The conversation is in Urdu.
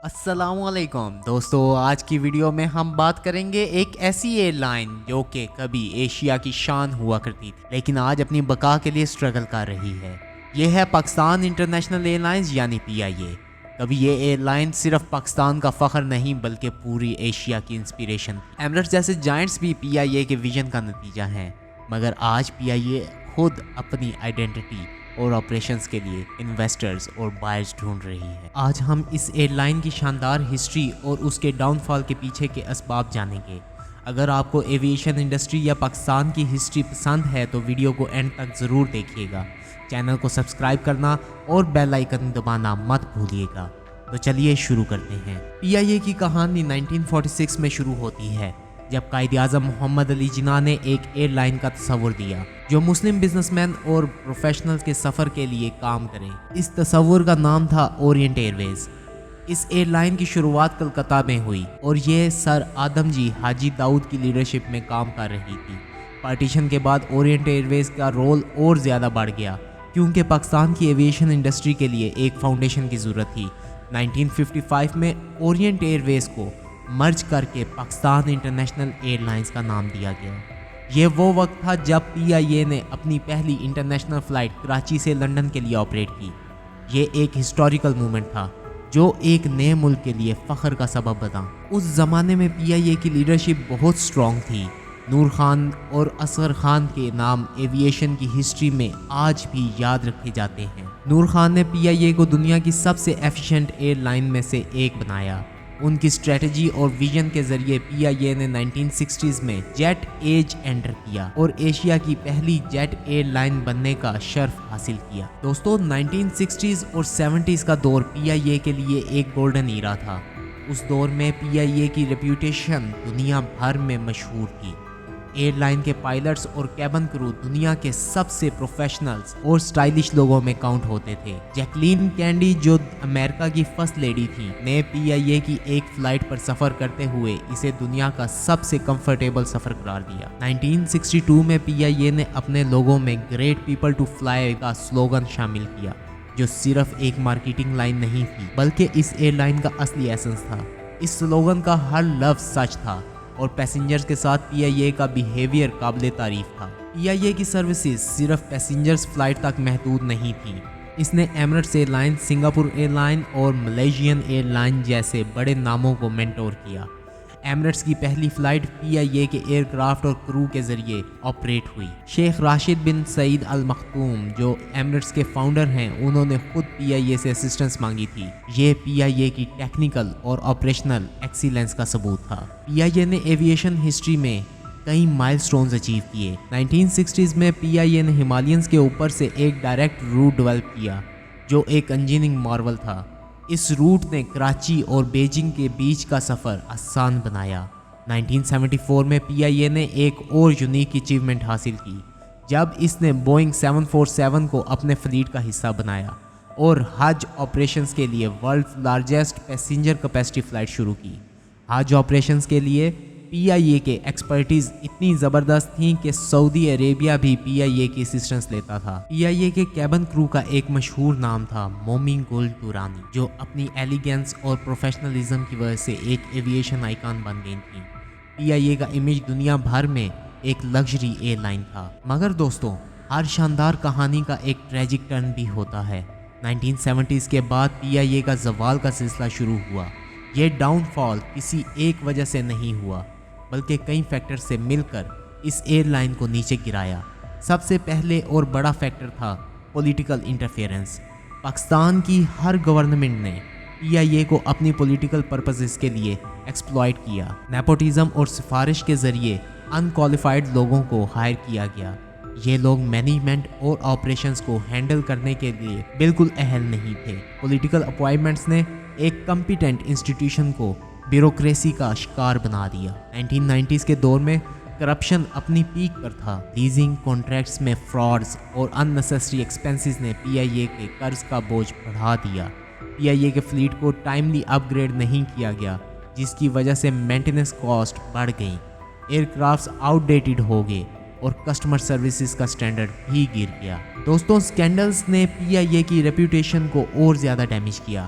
السلام علیکم دوستو، آج کی ویڈیو میں ہم بات کریں گے ایک ایسی ایئر لائن جو کہ کبھی ایشیا کی شان ہوا کرتی تھی لیکن آج اپنی بقا کے لیے سٹرگل کر رہی ہے۔ یہ ہے پاکستان انٹرنیشنل ایئر لائنز یعنی PIA۔ کبھی یہ ایئر لائن صرف پاکستان کا فخر نہیں بلکہ پوری ایشیا کی انسپیریشن تھی۔ ایمریٹس جیسے جائنٹس بھی PIA کے ویژن کا نتیجہ ہیں، مگر آج PIA خود اپنی آئیڈینٹی اور آپریشنز کے لیے انویسٹرز اور بائرز ڈھونڈ رہی ہے۔ آج ہم اس ایئر لائن کی شاندار ہسٹری اور اس کے ڈاؤن فال کے پیچھے کے اسباب جانیں گے۔ اگر آپ کو ایویشن انڈسٹری یا پاکستان کی ہسٹری پسند ہے تو ویڈیو کو اینڈ تک ضرور دیکھیے گا۔ چینل کو سبسکرائب کرنا اور بیل آئیکن دبانا مت بھولیے گا۔ تو چلیے شروع کرتے ہیں۔ PIA کی کہانی 1946 میں شروع ہوتی ہے جب قائد اعظم محمد علی جناح نے ایک ایئر لائن کا تصور دیا جو مسلم بزنس مین اور پروفیشنلز کے سفر کے لیے کام کریں۔ اس تصور کا نام تھا اورینٹ ایئر ویز۔ اس ایئر لائن کی شروعات کلکتہ میں ہوئی اور یہ سر آدم جی حاجی داؤد کی لیڈرشپ میں کام کر رہی تھی۔ پارٹیشن کے بعد اورینٹ ایئر ویز کا رول اور زیادہ بڑھ گیا کیونکہ پاکستان کی ایویشن انڈسٹری کے لیے ایک فاؤنڈیشن کی ضرورت تھی۔ 1955 میں اورینٹ ایئر ویز کو مرج کر کے پاکستان انٹرنیشنل ایئر لائنز کا نام دیا گیا۔ یہ وہ وقت تھا جب PIA نے اپنی پہلی انٹرنیشنل فلائٹ کراچی سے لندن کے لیے آپریٹ کی۔ یہ ایک ہسٹوریکل مومنٹ تھا جو ایک نئے ملک کے لیے فخر کا سبب بنا۔ اس زمانے میں PIA کی لیڈرشپ بہت سٹرونگ تھی۔ نور خان اور اصغر خان کے نام ایویشن کی ہسٹری میں آج بھی یاد رکھے جاتے ہیں۔ نور خان نے PIA کو دنیا کی سب سے ایفیشینٹ ایئر لائن میں سے ایک بنایا۔ ان کی اسٹریٹجی اور ویژن کے ذریعے PIA نے 1960s میں جیٹ ایج انٹر کیا اور ایشیا کی پہلی جیٹ ایئر لائن بننے کا شرف حاصل کیا۔ دوستو 1960s اور 70s کا دور PIA کے لیے ایک گولڈن ایرا تھا۔ اس دور میں PIA کی ریپیوٹیشن دنیا بھر میں مشہور تھی۔ ایئر لائن کے پائلٹس اور کیبن کرو دنیا کے سب سے پروفیشنلز اور سٹائلش لوگوں میں کاؤنٹ ہوتے تھے۔ جیکلین کینڈی جو امریکہ کی فرسٹ لیڈی تھی نے PIA کی ایک فلائٹ پر سفر کرتے ہوئے اسے دنیا کا سب سے کمفرٹیبل سفر قرار دیا۔ 1962 میں PIA نے اپنے لوگو میں گریٹ پیپل ٹو فلائی کا سلوگن شامل کیا جو صرف ایک مارکیٹنگ لائن نہیں تھی بلکہ اس ایئر لائن کا اصلی ایسنس تھا۔ اس سلوگن کا ہر لفظ سچ تھا اور پیسنجرز کے ساتھ PIA کا بیہیویئر قابل تعریف تھا۔ PIA کی سروسز صرف پیسنجرز فلائٹ تک محدود نہیں تھیں۔ اس نے Emirates airline, Singapore airline اور ملیشین ایئر لائن جیسے بڑے ناموں کو مینٹور کیا۔ ایمریٹس کی پہلی فلائٹ PIA کے ایئر کرافٹ اور کرو کے ذریعے آپریٹ ہوئی۔ شیخ راشد بن سعید المختوم جو ایمریٹس کے فاؤنڈر ہیں، انہوں نے خود PIA سے اسسٹنس مانگی تھی۔ یہ PIA کی ٹیکنیکل اور آپریشنل ایکسیلنس کا ثبوت تھا۔ PIA نے ایویشن ہسٹری میں کئی مائل سٹونز اچیو کیے۔ 1960s میں PIA نے ہمالینز کے اوپر سے ایک ڈائریکٹ روٹ ڈیولپ کیا جو ایک انجینئرنگ مارول تھا۔ اس روٹ نے کراچی اور بیجنگ کے بیچ کا سفر آسان بنایا۔ 1974 میں PIA نے ایک اور یونیک اچیومنٹ حاصل کی جب اس نے بوئنگ 747 کو اپنے فلیٹ کا حصہ بنایا اور حج آپریشنز کے لیے world largest passenger capacity flight شروع کی۔ حج آپریشنز کے لیے PIA کے ایکسپرٹیز اتنی زبردست تھیں کہ سعودی عربیہ بھی PIA کی اسسٹنس لیتا تھا۔ PIA کے کیبن کرو کا ایک مشہور نام تھا مومی گل دورانی جو اپنی ایلیگنس اور پروفیشنلزم کی وجہ سے ایک ایویشن آئیکن بن گئی تھیں۔ PIA کا امیج دنیا بھر میں ایک لگژری ایئر لائن تھا۔ مگر دوستوں، ہر شاندار کہانی کا ایک ٹریجک ٹرن بھی ہوتا ہے۔ 1970s کے بعد PIA کا زوال کا سلسلہ شروع ہوا۔ یہ ڈاؤن فال کسی ایک وجہ سے نہیں ہوا بلکہ کئی فیکٹر سے مل کر اس ایئر لائن کو نیچے گرایا۔ سب سے پہلے اور بڑا فیکٹر تھا پولیٹیکل انٹرفیئرنس۔ پاکستان کی ہر گورنمنٹ نے PIA کو اپنی پولیٹیکل پرپسز کے لیے ایکسپلائٹ کیا۔ نیپوٹزم اور سفارش کے ذریعے ان کوالیفائڈ لوگوں کو ہائر کیا گیا۔ یہ لوگ مینجمنٹ اور آپریشنز کو ہینڈل کرنے کے لیے بالکل اہل نہیں تھے۔ پولیٹیکل اپوائنٹمنٹس نے ایک کمپیٹنٹ انسٹیٹیوشن کو بیوروکریسی کا شکار بنا دیا۔ 1990s کے دور میں کرپشن اپنی پیک پر تھا۔ لیزنگ کانٹریکٹس میں فراڈز اور ان نیسیسری ایکسپینسز نے PIA کے قرض کا بوجھ بڑھا دیا۔ PIA کے فلیٹ کو ٹائملی اپ گریڈ نہیں کیا گیا جس کی وجہ سے مینٹیننس کاسٹ بڑھ گئی، ایئر کرافٹس آؤٹ ڈیٹڈ ہو گئے اور کسٹمر سروسز کا سٹینڈرڈ بھی گر گیا۔ دوستوں، سکینڈلز نے PIA کی ریپیوٹیشن کو اور زیادہ ڈیمیج کیا۔